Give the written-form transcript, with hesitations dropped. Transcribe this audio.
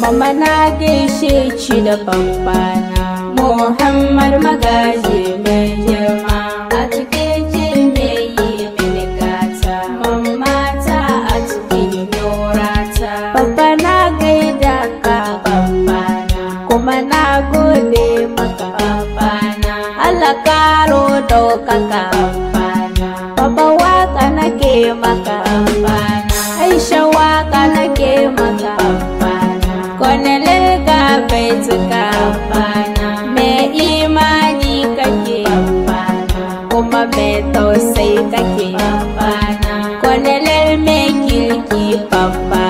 Mama na gaishe ki da babbana Muhammad Magaji mai girma a cikin ki mai yi mini gata Mamma ta a cikin yorata Babba na gaida ka babbana kuma na gode maka babbana Allah karo ɗaukaka babbana Babba waka nake maka babbana Aisha waka nake maka Kwanelin bai cika mai imani kake kuma mai tausayi kake Kwanelin mai kirki babba